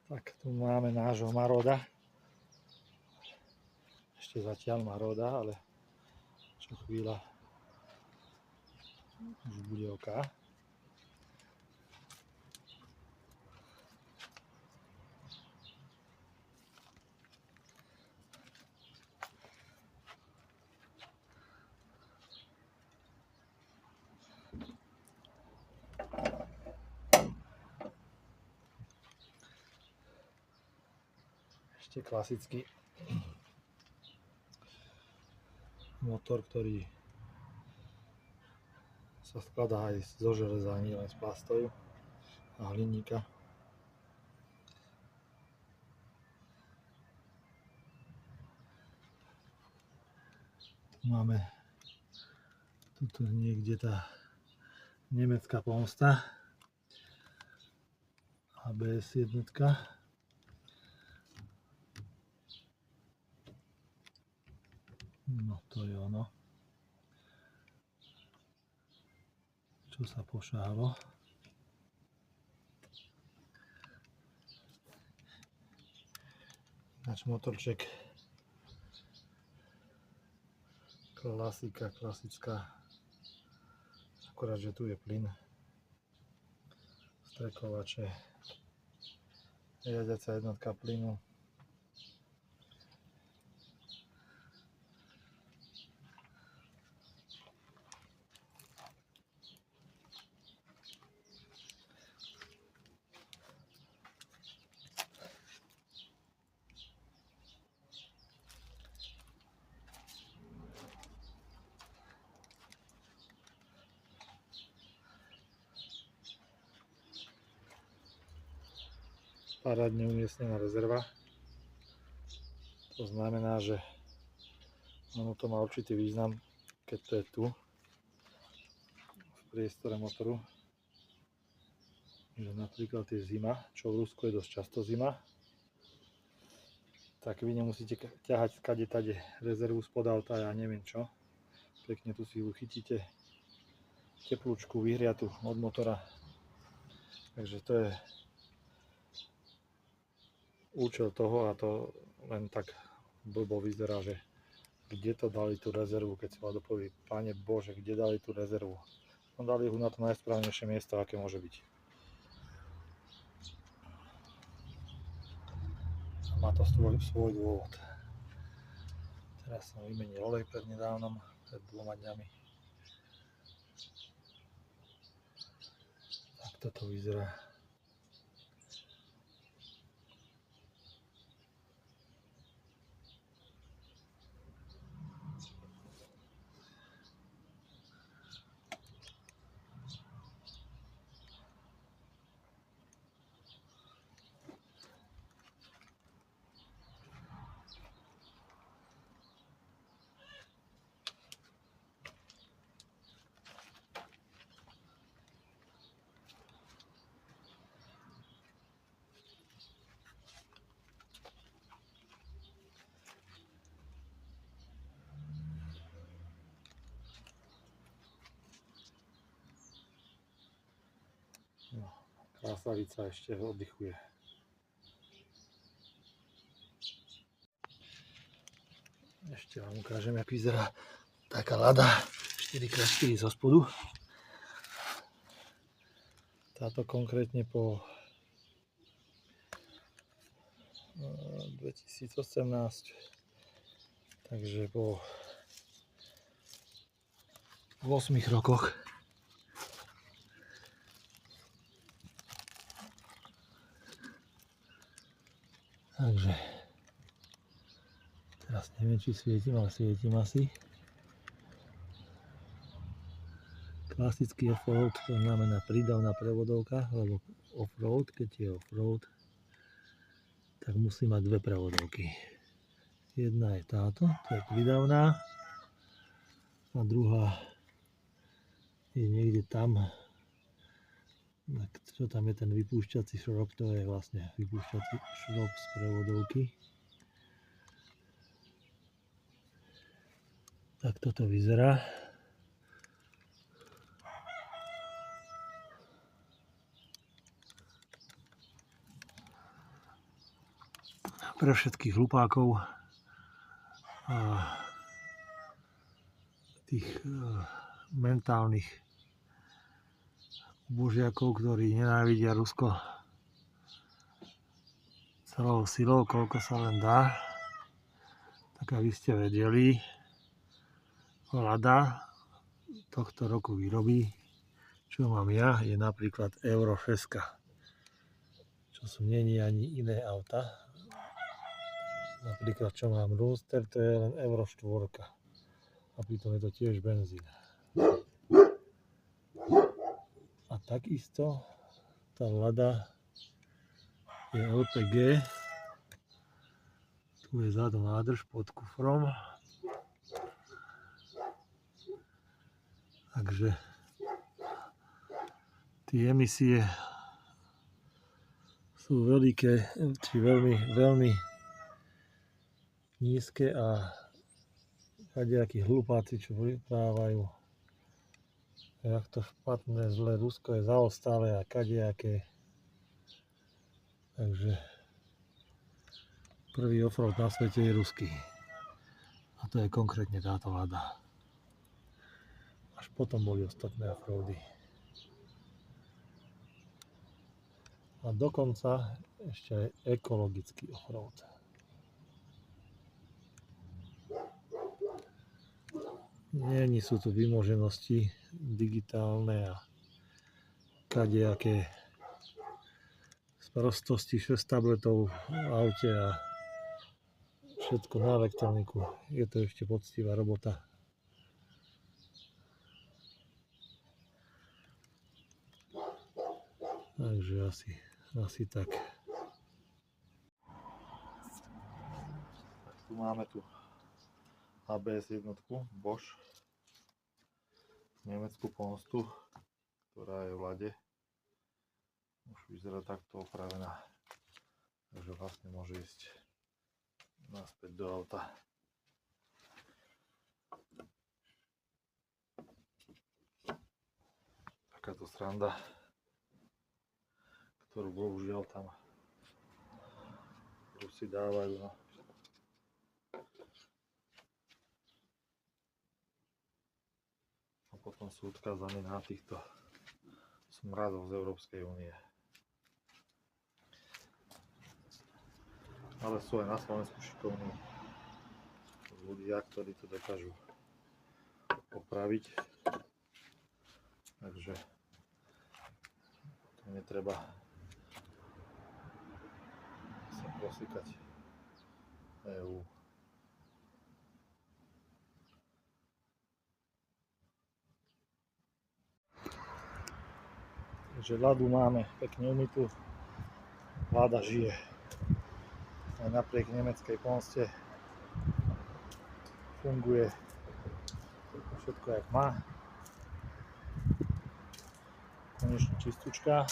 Tak tu máme nášho Maroda. Ešte zatiaľ Maroda, ale čo chvíľa už bude oká. Ešte klasický motor, ktorý sa skladá aj zo železa, nie len z plastov a hliníka. Máme tuto niekde tá nemecká pomsta ABS jednotka. No to je ono, čo sa pošáhlo. Náš motorček klasická, akorát, že tu je plyn, strekovače, riadiaca jednotka plynu. Parádne umiestnená rezerva. To znamená, že ono to má určitý význam, keď to je tu v priestore motoru. Že napríklad je zima, čo v Rusku je dosť často zima, tak vy nemusíte ťahať kade tade rezervu spod auta, ja neviem čo. Pekne tu si uchytíte teplúčku vyhriatu od motora. Takže to je účel toho, a to len tak blbo vyzerá, že kde to dali tú rezervu, keď si Vlado povie, Pane Bože, kde dali tú rezervu. No dali ju na to najsprávnejšie miesto, aké môže byť. A má to svoj dôvod. Teraz som vymenil olej prednedávnom, pred 2 dňami. Tak toto vyzerá. No, krásavica ešte oddychuje. Ešte vám ukážem, jak vyzerá taká Lada 4x4 zo spodu. Táto konkrétne po 2018, takže po 8 rokoch. Takže teraz neviem, či svietim, ale svietim asi. Klasický offroad, to znamená prídavná prevodovka, alebo offroad, keď je offroad, tak musí mať dve prevodovky. Jedna je táto, to je prídavná, a druhá je niekde tam, čo tam je ten vypúšťací šrob, to je vlastne vypúšťací šrob z prevodovky. Tak toto vyzerá. pre všetkých hlupákov a tých mentálnych božiakov, ktorí nenávidia Rusko celou silou, koľko sa len dá. Tak aby ste vedeli, Lada tohto roku vyrobí, čo mám ja, je napríklad Euro 6, čo sú nie ani iné auta. Napríklad čo mám Roadster, to je len Euro 4 a pritom je to tiež benzín. A takisto tá Lada je LPG, tu je zádu nádrž pod kufrom, takže tie emisie sú veľké, či veľmi nízke a kadejakí hlupáci, čo vyprávajú, jak to špatné, zlé, Rusko je zaostalé a kadejaké. Takže prvý offroad na svete je ruský. A to je konkrétne táto Lada. Až potom boli ostatné offroady. A dokonca ešte aj ekologický offroad. Nie sú tu vymoženosti digitálne a kadejaké sprostosti, 6 tabletov v aute a všetko na elektroniku. Je to ešte poctivá robota. Takže asi tak. Tu máme tu ABS jednotku Bosch, nemeckú Ponstu, ktorá je v Lade. Už vyzerá takto opravená, takže vlastne môže ísť naspäť do auta. Takáto sranda, ktorú bohužiaľ tam Rusi dávajú. No. A potom sú odkázaní na týchto smradov z Európskej únie. Ale sú aj na Slovensku šikovní ľudia, ktorí to dokážu opraviť. Takže to netreba sa prosíkať EÚ. Takže Ladu máme pekne umytú. Lada žije. Aj napriek nemeckej Ponste funguje všetko jak má. Konečne čistúčka.